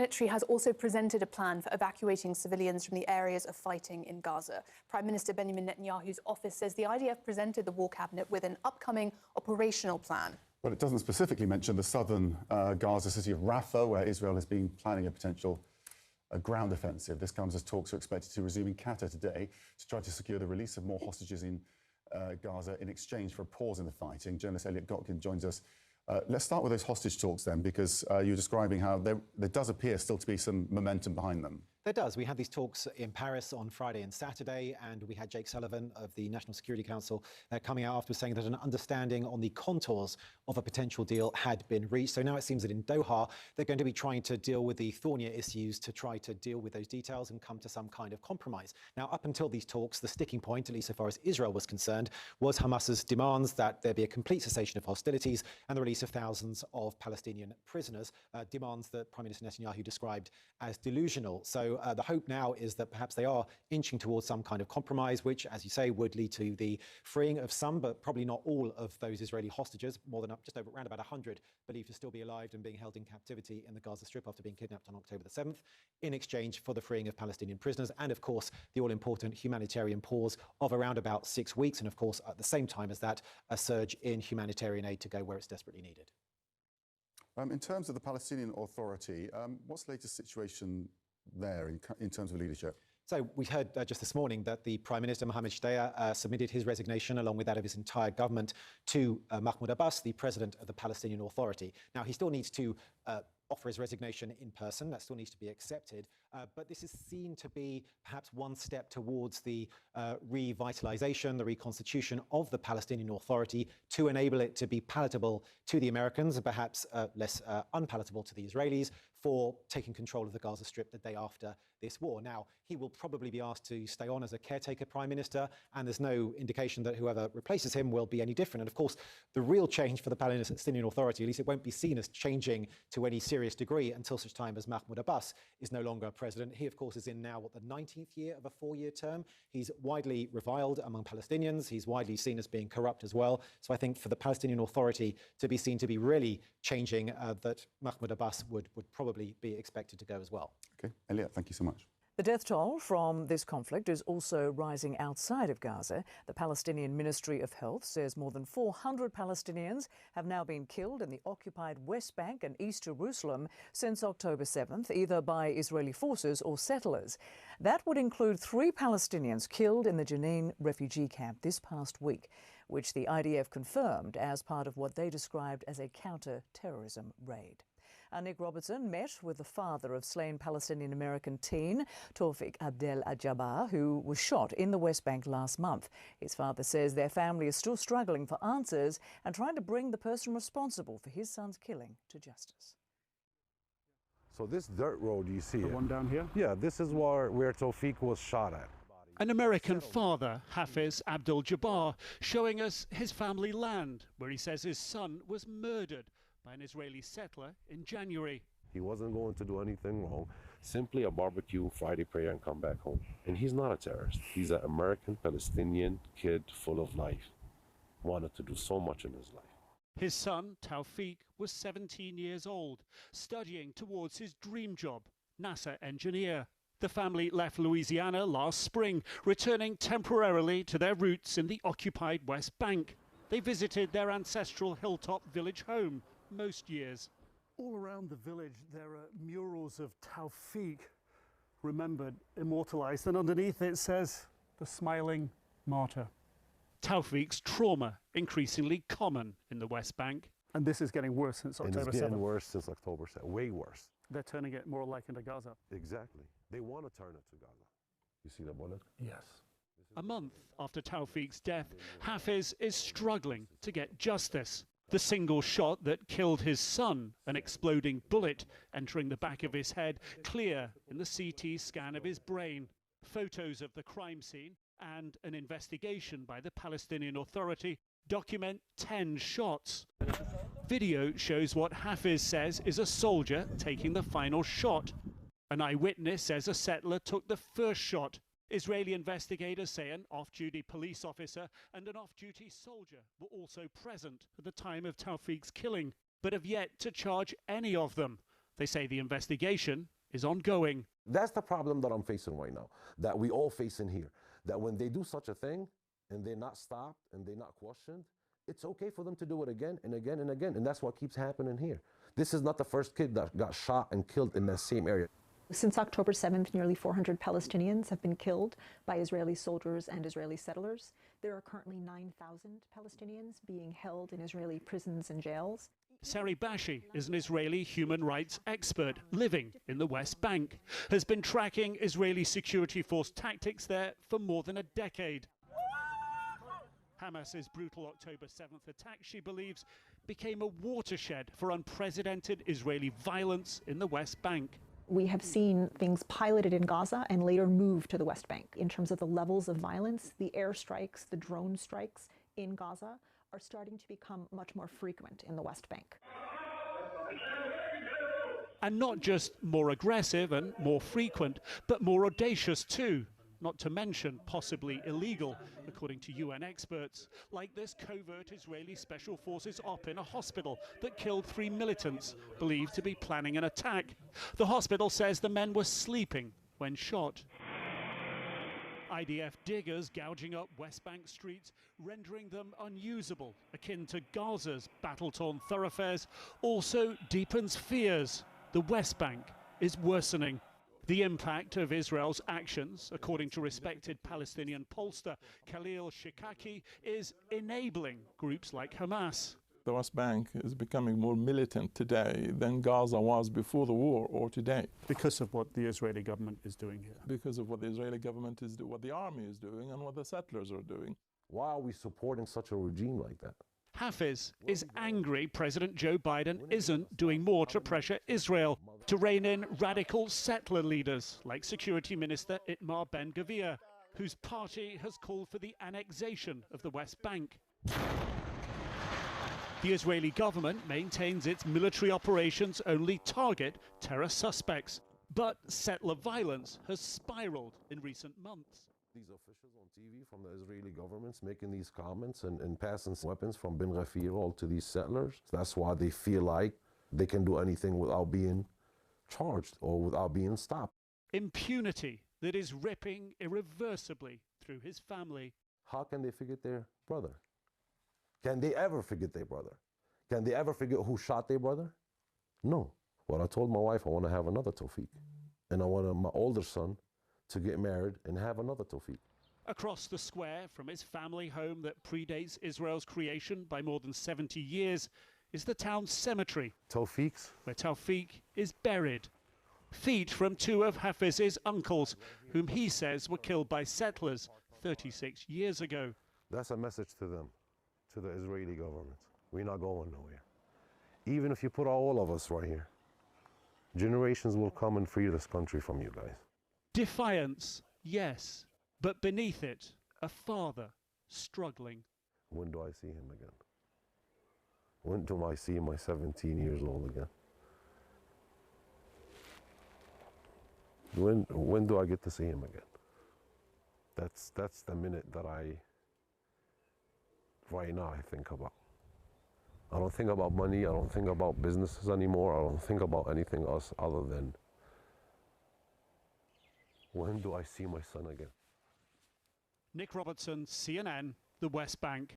military has also presented a plan for evacuating civilians from the areas of fighting in Gaza. Prime Minister Benjamin Netanyahu's office says the IDF presented the war cabinet with an upcoming operational plan. Well, it doesn't specifically mention the southern Gaza city of Rafah, where Israel has been planning a potential ground offensive. This comes as talks are expected to resume in Qatar today to try to secure the release of more hostages in Gaza in exchange for a pause in the fighting. Journalist Elliot Gotkin joins us. Let's start with those hostage talks then, because you're describing how there does appear still to be some momentum behind them. There does. We had these talks in Paris on Friday and Saturday, and we had Jake Sullivan of the National Security Council coming out afterwards saying that an understanding on the contours of a potential deal had been reached. So now it seems that in Doha, they're going to be trying to deal with the thornier issues to try to deal with those details and come to some kind of compromise. Now, up until these talks, the sticking point, at least so far as Israel was concerned, was Hamas's demands that there be a complete cessation of hostilities and the release of thousands of Palestinian prisoners, demands that Prime Minister Netanyahu described as delusional. So the hope now is that perhaps they are inching towards some kind of compromise, which, as you say, would lead to the freeing of some, but probably not all of those Israeli hostages, more than just over around about 100 believed to still be alive and being held in captivity in the Gaza Strip after being kidnapped on October the 7th, in exchange for the freeing of Palestinian prisoners and, of course, the all-important humanitarian pause of around about 6 weeks, and, of course, at the same time as that, a surge in humanitarian aid to go where it's desperately needed. In terms of the Palestinian Authority, what's the latest situation there in terms of leadership? So we heard just this morning that the Prime Minister, Mohammed Shtayyeh, submitted his resignation along with that of his entire government to Mahmoud Abbas, the president of the Palestinian Authority. Now, he still needs to offer his resignation in person. That still needs to be accepted. But this is seen to be perhaps one step towards the revitalization, the reconstitution of the Palestinian Authority to enable it to be palatable to the Americans and perhaps less unpalatable to the Israelis for taking control of the Gaza Strip the day after this war. Now, he will probably be asked to stay on as a caretaker prime minister, and there's no indication that whoever replaces him will be any different. And of course, the real change for the Palestinian Authority, at least it won't be seen as changing to any serious degree until such time as Mahmoud Abbas is no longer president. He, of course, is in now, the 19th year of a 4-year term. He's widely reviled among Palestinians. He's widely seen as being corrupt as well. So I think for the Palestinian Authority to be seen to be really changing, that Mahmoud Abbas would probably be expected to go as well. Okay, Elliot, thank you so much. The death toll from this conflict is also rising outside of Gaza. The Palestinian Ministry of Health says more than 400 Palestinians have now been killed in the occupied West Bank and East Jerusalem since October 7th, either by Israeli forces or settlers. That would include 3 Palestinians killed in the Jenin refugee camp this past week, which the IDF confirmed as part of what they described as a counter-terrorism raid. Nick Robertson met with the father of slain Palestinian-American teen Tawfiq Abdel Jabbar, who was shot in the West Bank last month. His father says their family is still struggling for answers and trying to bring the person responsible for his son's killing to justice. So this dirt road you see, the one down here? Yeah, this is where Tawfiq was shot at. An American father, Hafiz Abdul Jabbar, showing us his family land, where he says his son was murdered by an Israeli settler in January. He wasn't going to do anything wrong, simply a barbecue, Friday prayer, and come back home. And he's not a terrorist. He's an American Palestinian kid full of life. Wanted to do so much in his life. His son, Tawfiq, was 17 years old, studying towards his dream job, NASA engineer. The family left Louisiana last spring, returning temporarily to their roots in the occupied West Bank. They visited their ancestral hilltop village home most years. All around the village there are murals of Tawfiq remembered, immortalized, and underneath it says, "The Smiling Martyr." Tawfiq's trauma increasingly common in the West Bank. And this is getting worse since October 7th. It's getting worse since October 7th, way worse. They're turning it more like into Gaza. Exactly. They want to turn it to Gaza. You see the bullet? Yes. A month after Tawfiq's death, Hafiz is struggling to get justice. The single shot that killed his son, an exploding bullet entering the back of his head, clear in the CT scan of his brain. Photos of the crime scene and an investigation by the Palestinian Authority document 10 shots. Video shows what Hafiz says is a soldier taking the final shot. An eyewitness says a settler took the first shot. Israeli investigators say an off-duty police officer and an off-duty soldier were also present at the time of Tawfiq's killing, but have yet to charge any of them. They say the investigation is ongoing. That's the problem that I'm facing right now, that we all face in here. That when they do such a thing and they're not stopped and they're not questioned, it's okay for them to do it again and again and again. And that's what keeps happening here. This is not the first kid that got shot and killed in that same area. Since October 7th, nearly 400 Palestinians have been killed by Israeli soldiers and Israeli settlers. There are currently 9,000 Palestinians being held in Israeli prisons and jails. Sari Bashi is an Israeli human rights expert living in the West Bank, has been tracking Israeli security force tactics there for more than a decade. Hamas's brutal October 7th attack, she believes, became a watershed for unprecedented Israeli violence in the West Bank. We have seen things piloted in Gaza and later moved to the West Bank. In terms of the levels of violence, the airstrikes, the drone strikes in Gaza are starting to become much more frequent in the West Bank. And not just more aggressive and more frequent, but more audacious too. Not to mention possibly illegal, according to UN experts, like this covert Israeli special forces op in a hospital that killed 3 militants believed to be planning an attack. The hospital says the men were sleeping when shot. IDF diggers gouging up West Bank streets, rendering them unusable, akin to Gaza's battle-torn thoroughfares, also deepens fears. The West Bank is worsening. The impact of Israel's actions, according to respected Palestinian pollster Khalil Shikaki, is enabling groups like Hamas. The West Bank is becoming more militant today than Gaza was before the war or today. Because of what the Israeli government is doing here. Because of what the Israeli government is doing, what the army is doing, and what the settlers are doing. Why are we supporting such a regime like that? Hafiz is angry President Joe Biden isn't doing more to pressure Israel to rein in radical settler leaders like Security Minister Itamar Ben-Gvir, whose party has called for the annexation of the West Bank. The Israeli government maintains its military operations only target terror suspects, but settler violence has spiraled in recent months. These officials on TV from the Israeli government's making these comments and passing weapons from Ben Gvir all to these settlers. That's why they feel like they can do anything without being charged or without being stopped. Impunity that is ripping irreversibly through his family. How can they forget their brother? Can they ever forget their brother? Can they ever forget who shot their brother? No. Well, I told my wife I want to have another Tawfiq. And I want my older son to get married and have another Tawfiq. Across the square from his family home that predates Israel's creation by more than 70 years is the town's cemetery, Tawfiq's, where Tawfiq is buried. Feet from 2 of Hafiz's uncles, whom he says were killed by settlers 36 years ago. That's a message to them, to the Israeli government. We're not going nowhere. Even if you put all of us right here, generations will come and free this country from you guys. Defiance, yes, but beneath it, a father struggling. When do I see him again? When do I see my 17 years old again? When do I get to see him again? That's the minute that right now I think about. I don't think about money, I don't think about businesses anymore, I don't think about anything else other than when do I see my son again? Nick Robertson, CNN, the West Bank.